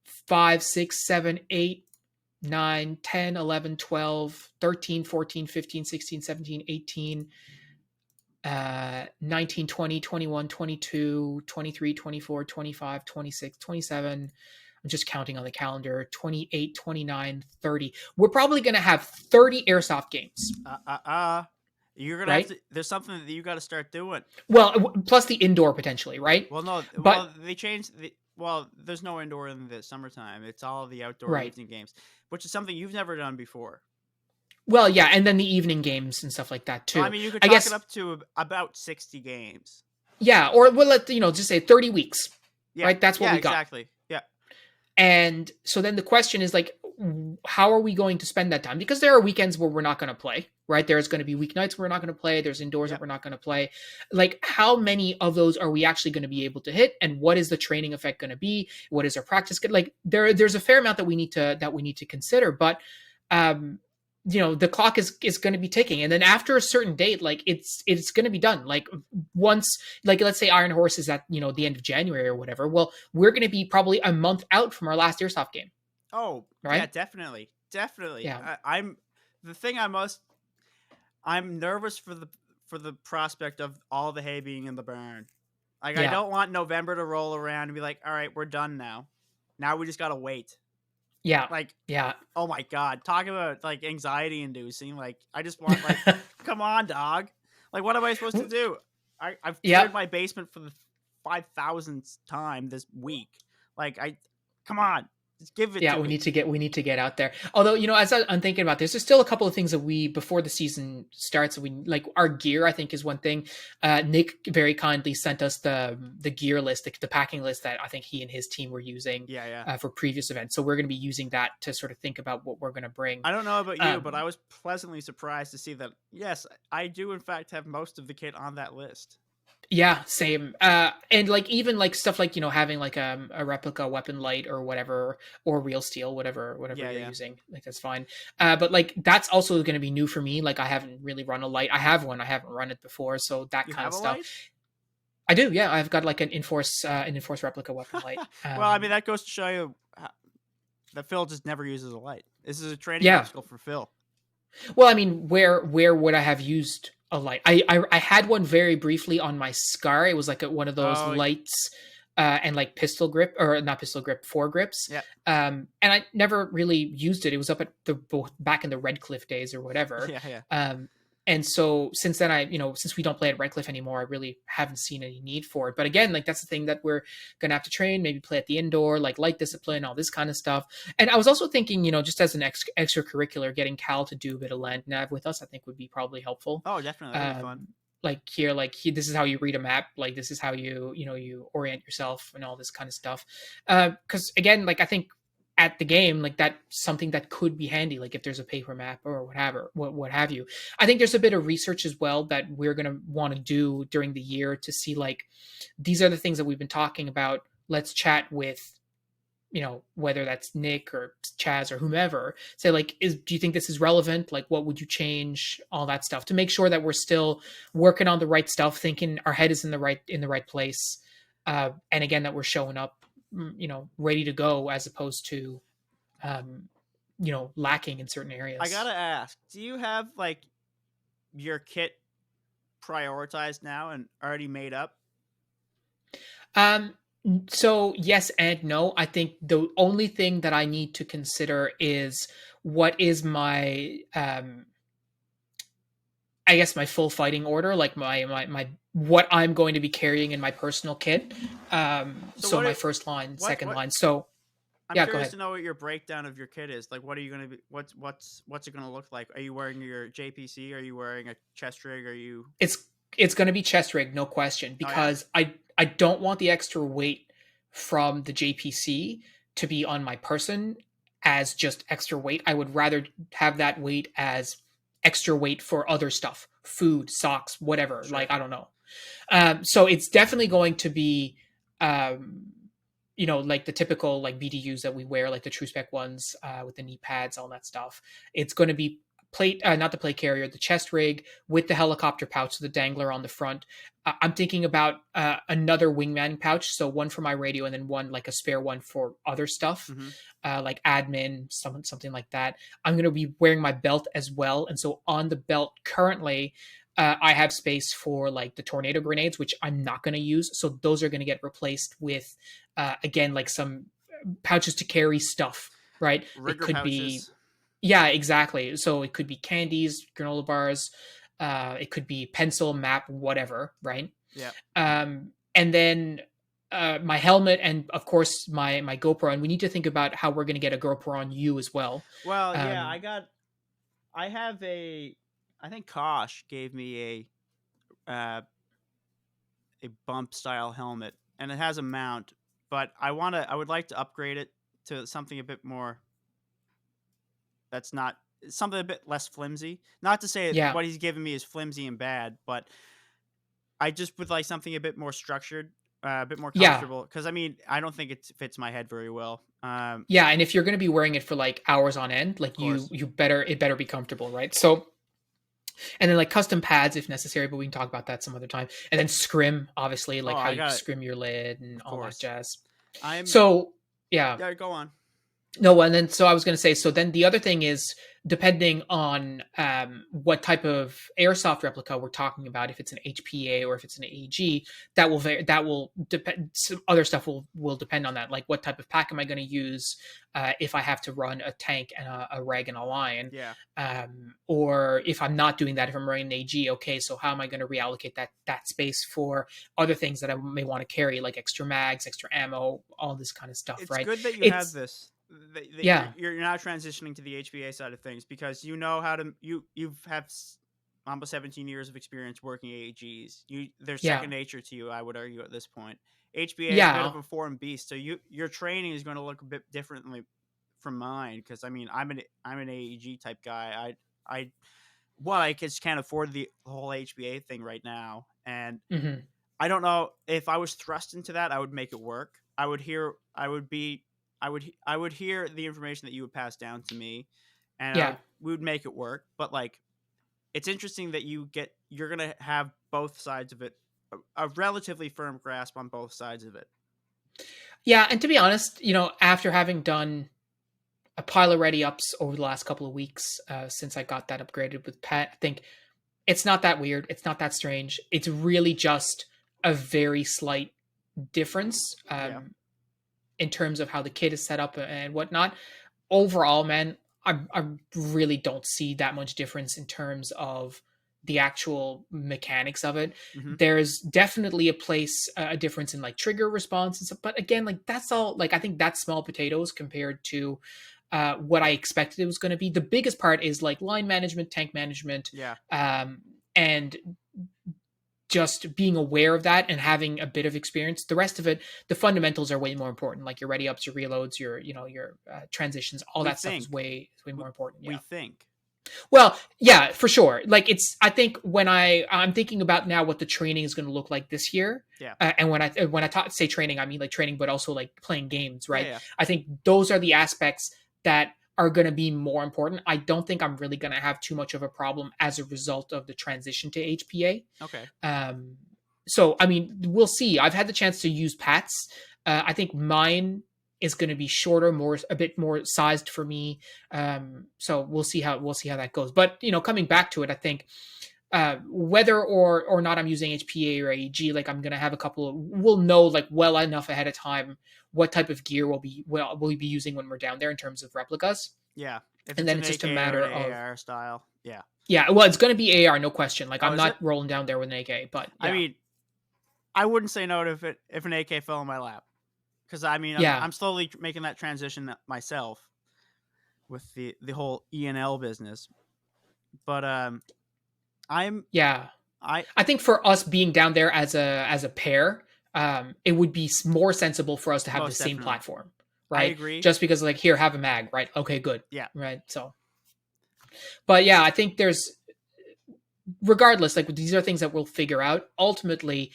5, 6, 7, 8, 9, 10, 11, 12, 13, 14, 15, 16, 17, 18, 19, 20, 21, 22, 23, 24, 25, 26, 27. I'm just counting on the calendar. 28, 29, 30. We're probably going to have 30 airsoft games. You're going to have to, there's something that you got to start doing. Well, plus the indoor potentially, right? Well, no, but they changed there's no indoor in the summertime. It's all the outdoor evening games, which is something you've never done before. Well, yeah, and then the evening games and stuff like that too. Well, I mean, you could talk it up to about 60 games. Yeah, or we'll just say 30 weeks. Yeah, right? That's what we got. Exactly. Yeah. And so then the question is like, how are we going to spend that time? Because there are weekends where we're not going to play, right? There's going to be weeknights where we're not going to play. There's indoors that we're not going to play. Like, how many of those are we actually going to be able to hit? And what is the training effect going to be? What is our practice? Like, there's a fair amount that we need to consider. But the clock is going to be ticking, and then after a certain date, like it's going to be done. Like once, like let's say Ironhorse is at the end of January or whatever. Well, we're going to be probably a month out from our last airsoft game. Oh, right? Yeah, definitely. Yeah. I'm nervous for the prospect of all the hay being in the barn. Like I don't want November to roll around and be like, all right, we're done now. Now we just gotta wait. Yeah. Like, yeah. Oh my God. Talk about like anxiety inducing. Like, I just want like, come on, dog. Like, what am I supposed to do? I've cleared my basement for the 5,000th time this week. Like, come on. Just give it to me. we need to get out there. Although, as I'm thinking about this, there's still a couple of things that before the season starts, we like our gear, I think is one thing. Nick very kindly sent us the gear list, the packing list that I think he and his team were using for previous events. So we're going to be using that to sort of think about what we're going to bring. I don't know about you, but I was pleasantly surprised to see that, yes, I do in fact have most of the kit on that list. Yeah, same. And like even like stuff like having like a replica weapon light or whatever, or real steel, whatever Yeah, you're yeah. using, like that's fine. But like that's also going to be new for me. Like I haven't really run a light. I have one. I haven't run it before, so that You kind have of a stuff. light? I do. Yeah, I've got like an enforce replica weapon light. Well, I mean, that goes to show you that Phil just never uses a light. This is a training Yeah. obstacle for Phil. Well, I mean, where would I have used a light? I had one very briefly on my scar. It was like one of those Oh, lights, and like pistol grip, or not pistol grip, foregrips. yeah, And I never really used it. It was up at the back in the Red Cliff days or whatever. yeah, yeah. Um, and so since then, since we don't play at Red Cliff anymore, I really haven't seen any need for it. But again, like that's the thing that we're gonna have to train. Maybe play at the indoor, like light discipline, all this kind of stuff. And I was also thinking, just as an extracurricular, getting Cal to do a bit of land nav with us, I think would be probably helpful. Oh, definitely, that'd be fun. This is how you read a map. Like this is how you orient yourself and all this kind of stuff. Because again, like I think at the game, like that's something that could be handy. Like if there's a paper map or whatever, what have you. I think there's a bit of research as well that we're gonna want to do during the year to see like these are the things that we've been talking about. Let's chat with whether that's Nick or Chaz or whomever, say like, do you think this is relevant? Like, what would you change? All that stuff to make sure that we're still working on the right stuff, thinking our head is in the right place, and again that we're showing up, ready to go as opposed to, lacking in certain I areas. gotta ask, do you have like your kit prioritized now and already made up? Um, so yes and no. I think the only thing that I need to consider is what is my I guess my full fighting order, like my what I'm going to be carrying in my personal kit. So So what? my first line, second What? line. So I'm yeah, go curious ahead. to know what your breakdown of your kit is. Like, what are you gonna be? What's it gonna look like? Are you wearing your JPC? Are you wearing a chest rig? Are you? It's it's going to be chest rig, no question, Oh yeah. because I don't want the extra weight from the JPC to be on my person as just extra weight. I would rather have that weight as extra weight for other stuff, food, socks, whatever. Sure. Like I don't know. So it's definitely going to be, um, like the typical like BDUs that we wear, like the true spec ones, with the knee pads, all that stuff. It's going to be plate, not the plate carrier, the chest rig with the helicopter pouch, so the dangler on the front. I'm thinking about another wingman pouch, so one for my radio and then one like a spare one for other stuff, Mm-hmm. like admin, something like that. I'm going to be wearing my belt as well, and so on the belt currently, I have space for like the tornado grenades, which I'm not going to use. So those are going to get replaced with, again, like some pouches to carry stuff, right? It Rigger could be, pouches. yeah, exactly. So it could be candies, granola bars, it could be pencil, map, whatever, right? Yeah. And then my helmet and of course my GoPro. And we need to think about how we're going to get a GoPro on you as well. Well, yeah. Um, I have a. I think Kosh gave me a bump style helmet, and it has a mount. But I would like to upgrade it to something a bit more. That's not something a bit less flimsy. Not to say yeah, what he's giving me is flimsy and bad, but I just would like something a bit more structured, a bit more yeah. comfortable. Because I mean, I don't think it fits my head very well. Yeah, and if you're going to be wearing it for like hours on end, Of like course, it better be comfortable, right? So, and then like custom pads if necessary, but we can talk about that some other time. And then scrim, obviously, oh, like how I you got it. scrim your lid and Of all that course, jazz. I'm. So, yeah, Yeah, go on. no, and then so I was going to say, so then the other thing is depending on what type of airsoft replica we're talking about, if it's an HPA or if it's an AG, that will depend. Some other stuff will depend on that. Like what type of pack am I going to use if I have to run a tank and a reg and a line, Yeah, or if I'm not doing that, if I'm running an AG, okay, so how am I going to reallocate that space for other things that I may want to carry, like extra mags, extra ammo, all this kind of stuff, it's right? good that you have It's this. That yeah. you're now transitioning to the HBA side of things because you know how to you've have almost 17 years of experience working AEGs. They're Yeah. second nature to you, I would argue at this point. HBA is a bit Yeah. of a foreign beast, so your training is going to look a bit differently from mine because I mean I'm an AEG type guy. I well I just can't afford the whole HBA thing right now, and Mhm. I don't know if I was thrust into that, I would make it work. I would hear, I would be, I would hear the information that you would pass down to me, and Yeah. we would make it work. But like, it's interesting that you're gonna have both sides of it, a relatively firm grasp on both sides of it. Yeah, and to be honest, after having done a pile of ready ups over the last couple of weeks, since I got that upgraded with Pet, I think it's not that weird. It's not that strange. It's really just a very slight difference, Yeah. in terms of how the kit is set up and whatnot. Overall, man, I really don't see that much difference in terms of the actual mechanics of it. Hmm. There's definitely a difference in like trigger response and stuff, but again, like that's all. Like I think that's small potatoes compared to what I expected it was going to be. The biggest part is like line management, tank management, Yeah. and just being aware of that and having a bit of experience. The rest of it, the fundamentals are way more important. Like your ready ups, your reloads, your transitions, all We that stuff is think. way more important. We Yeah. think. Well, yeah, for sure. Like I think when I'm thinking about now what the training is going to look like this year, Yeah. and when I say training, I mean like training, but also like playing games, Yeah. right? Yeah. I think those are the aspects that are going to be more important. I don't think I'm really going to have too much of a problem as a result of the transition to HPA. Okay. So I mean, we'll see. I've had the chance to use Pats. I think mine is going to be shorter, a bit more sized for me. So we'll see how that goes. But coming back to it, I think whether or not I'm using HPA or AEG, like I'm going to have we'll know like well enough ahead of time what type of gear we'll be using when we're down there in terms of replicas. Yeah. If And it's then an it's just a AK or matter an of AR style. Yeah. yeah, well, it's going to be AR, no question. Like Oh, I'm is it? not rolling down there with an AK, but I yeah, mean, I wouldn't say no to if an AK fell in my lap, because I mean yeah, I'm slowly making that transition myself with the whole ENL business. But I'm yeah. I I think for us being down there as a pair, it would be more sensible for us to have the most same definitely. platform, I right? agree. Just because like here, have a mag, right? Okay, good, Yeah. right? So, but yeah, I think there's regardless, like these are things that we'll figure out. Ultimately,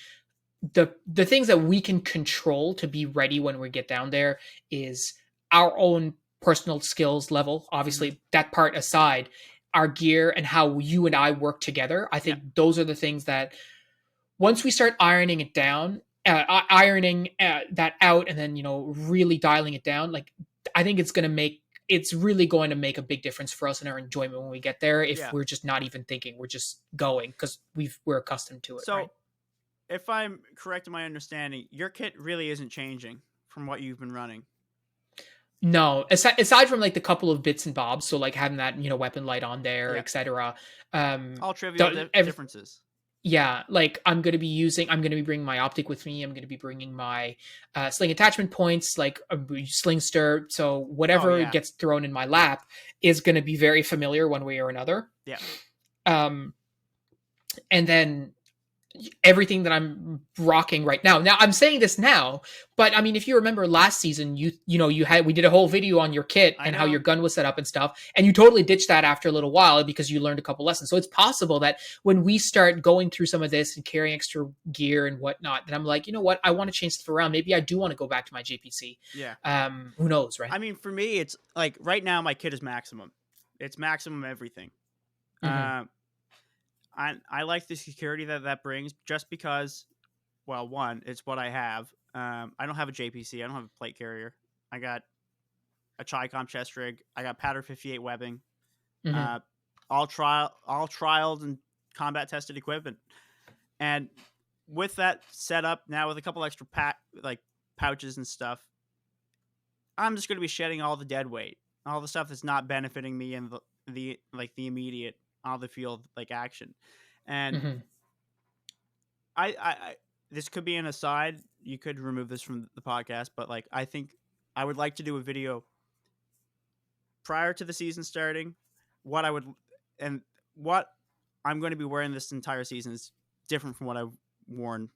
the things that we can control to be ready when we get down there is our own personal skills level. Hmm. Obviously, that part aside, our gear and how you and I work together. I Yeah. think those are the things that once we start ironing it down, ironing that out, and then really dialing it down, like I think it's really going to make a big difference for us in our enjoyment when we get there. If Yeah. we're just not even thinking, we're just going because we're accustomed to it, right? So if I'm correct in my understanding, your kit really isn't changing from what you've been running. No, aside from like the couple of bits and bobs, so like having that weapon light on there, Yeah. etc. Um, All trivial differences. yeah, like I'm gonna be bringing my optic with me. I'm gonna be bringing my sling attachment points, like a slingster. So Oh whatever yeah. gets thrown in my lap is gonna be very familiar one way or another. Yeah. Um, and then everything that I'm rocking right now. Now I'm saying this now, but I mean, if you remember last season, we did a whole video on your kit I and how your know. gun was set up and stuff, and you totally ditched that after a little while because you learned a couple lessons. So it's possible that when we start going through some of this and carrying extra gear and whatnot, that I'm like, you know what, I want to change stuff around. Maybe I do want to go back to my JPC. Yeah. Who knows, right? I mean, for me, it's like right now my kit is maximum. It's maximum everything. Mm-hmm. Um, I like the security that brings just because, well, one, it's what I have. I don't have a JPC. I don't have a plate carrier. I got a Chicom chest rig. I got Powder 58 webbing. Mm-hmm. Uh, all trialed and combat tested equipment. And with that setup now with a couple extra pouches and stuff, I'm just going to be shedding all the dead weight, all the stuff that's not benefiting me in the immediate on the field like action. And Mm-hmm. I this could be an aside. You could remove this from the podcast, but like I think I would like to do a video prior to the season starting. What I would and what I'm going to be wearing this entire season is different from what I've worn.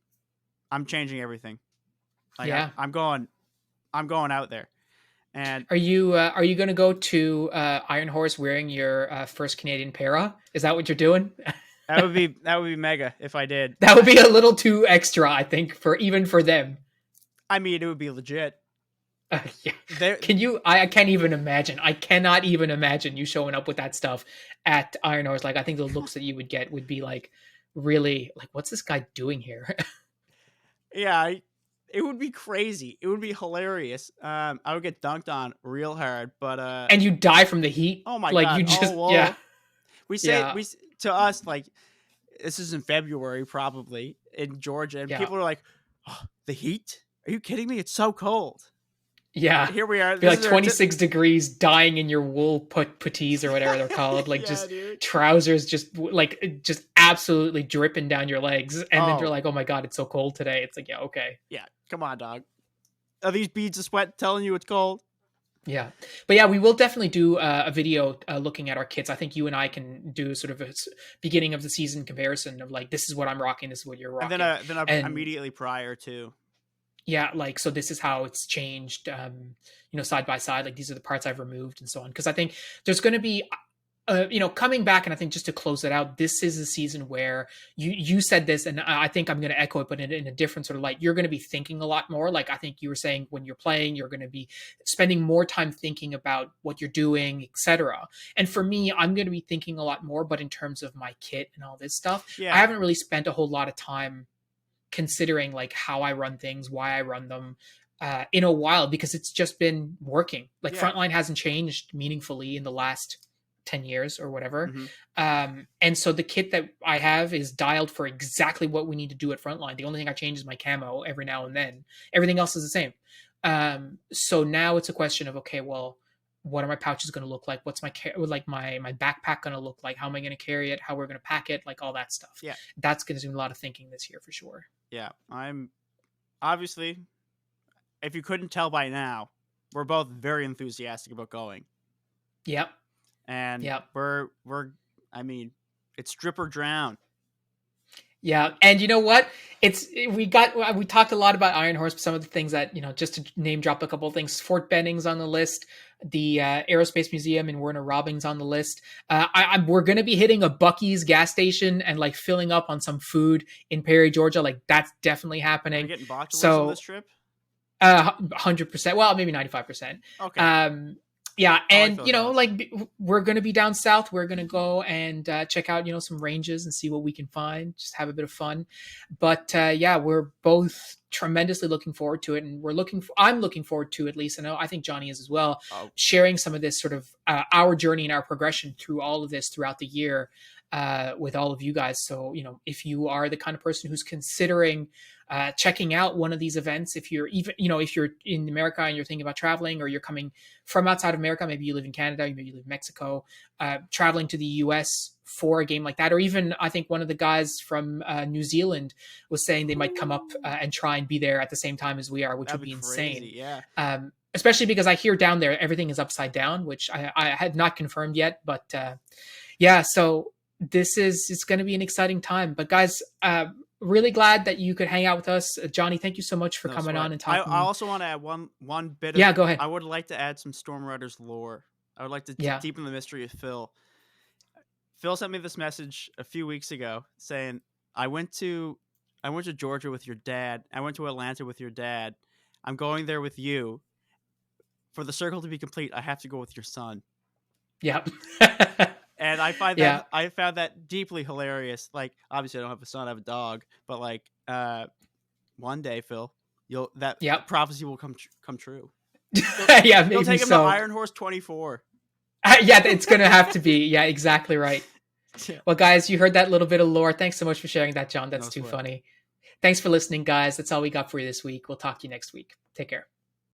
I'm changing everything. Like Yeah. I'm going out there. And Are you going to go to Ironhorse wearing your first Canadian para? Is that what you're doing? That would be mega if I did. That would be a little too extra, I think, for them. I mean, it would be legit. Yeah. There, Can you? I can't even imagine. I cannot even imagine you showing up with that stuff at Ironhorse. Like, I think the looks that you would get would be like, really, like, what's this guy doing here? yeah, it would be crazy. It would be hilarious. I would get dunked on real hard, but And you die from the heat. oh my Like, god, you just, oh yeah, whoa. We say yeah, to us like this is in February probably in Georgia, and yeah, people are like, oh, "The heat? Are you kidding me? It's so cold." yeah. Here we are. Be This like is our 26 degrees, dying in your wool puttees or whatever they're called. Like, yeah, just dude. trousers, just absolutely dripping down your legs. And then you're Oh like, oh my god, it's so cold today. It's like, yeah, okay. yeah, come on, dog. Are these beads of sweat telling you it's cold? Yeah, but yeah, we will definitely do a video looking at our kits. I think you and I can do sort of a beginning of the season comparison of like, this is what I'm rocking, this is what you're And rocking, then and immediately prior to. yeah, like, so this is how it's changed, side by side. Like, these are the parts I've removed and so on. Because I think there's going to be, coming back, and I think just to close it out, this is a season where you said this, and I think I'm going to echo it, but in a different sort of light. You're going to be thinking a lot more. Like, I think you were saying when you're playing, you're going to be spending more time thinking about what you're doing, etc. And for me, I'm going to be thinking a lot more, but in terms of my kit and all this stuff, Yeah. I haven't really spent a whole lot of time considering like how I run things, why I run them in a while, because it's just been working. Like, Yeah. Frontline hasn't changed meaningfully in the last 10 years or whatever. Mhm. And so the kit that I have is dialed for exactly what we need to do at Frontline. The only thing I change is my camo every now and then. Everything else is the same. So now it's a question of, okay, well, what are my pouches going to look like? What's my my backpack going to look like? How am I going to carry it? How we're going to pack it? Like, all that stuff. Yeah. That's going to do a lot of thinking this year for sure. Yeah, I'm obviously, if you couldn't tell by now, we're both very enthusiastic about going. Yep. And Yep. we're I mean, it's strip or drown. Yeah, and you know what? We talked a lot about Ironhorse, but some of the things that, just to name drop a couple of things, Fort Benning's on the list, the Aerospace Museum in Werner Robbing's on the list. We're going to be hitting a Buc-ee's gas station and like filling up on some food in Perry, Georgia. Like, that's definitely happening. Are we getting botulism So, this trip? 100%. Well, maybe 95%. Okay. Yeah, and feel that. like, we're going to be down south. We're going to go and check out some ranges and see what we can find. Just have a bit of fun. But yeah, we're both tremendously looking forward to it, and I'm looking forward to, at least, I think Johnny is as well, sharing some of this sort of our journey and our progression through all of this throughout the year with all of you guys. So if you are the kind of person who's considering checking out one of these events, if you're if you're in America and you're thinking about traveling, or you're coming from outside of America, maybe you live in Canada, maybe you live in Mexico, traveling to the US for a game like that, or even I think one of the guys from New Zealand was saying they might come up and try and be there at the same time as we are, which would be insane. Crazy, yeah. Especially because I hear down there everything is upside down, which I had not confirmed yet, but yeah, so it's going to be an exciting time. But guys, really glad that you could hang out with us. Johnny, thank you so much for coming on and talking. I also want to add one bit of... Yeah, go ahead. I would like to add some Storm Riders lore. I would like to deepen the mystery of Phil. Phil sent me this message a few weeks ago saying, I went to Georgia with your dad. I went to Atlanta with your dad. I'm going there with you. For the circle to be complete, I have to go with your son. Yep. And I find that I found that deeply hilarious. Like, obviously I don't have a son, I have a dog, but like one day, Phil, that prophecy will come true. Yeah, maybe you'll take him so. to Ironhorse 24. Yeah, it's going to have to be. Yeah, exactly right. Well, guys, you heard that little bit of lore. Thanks so much for sharing that, John. That's too funny. Thanks for listening, guys. That's all we got for you this week. We'll talk to you next week. Take care.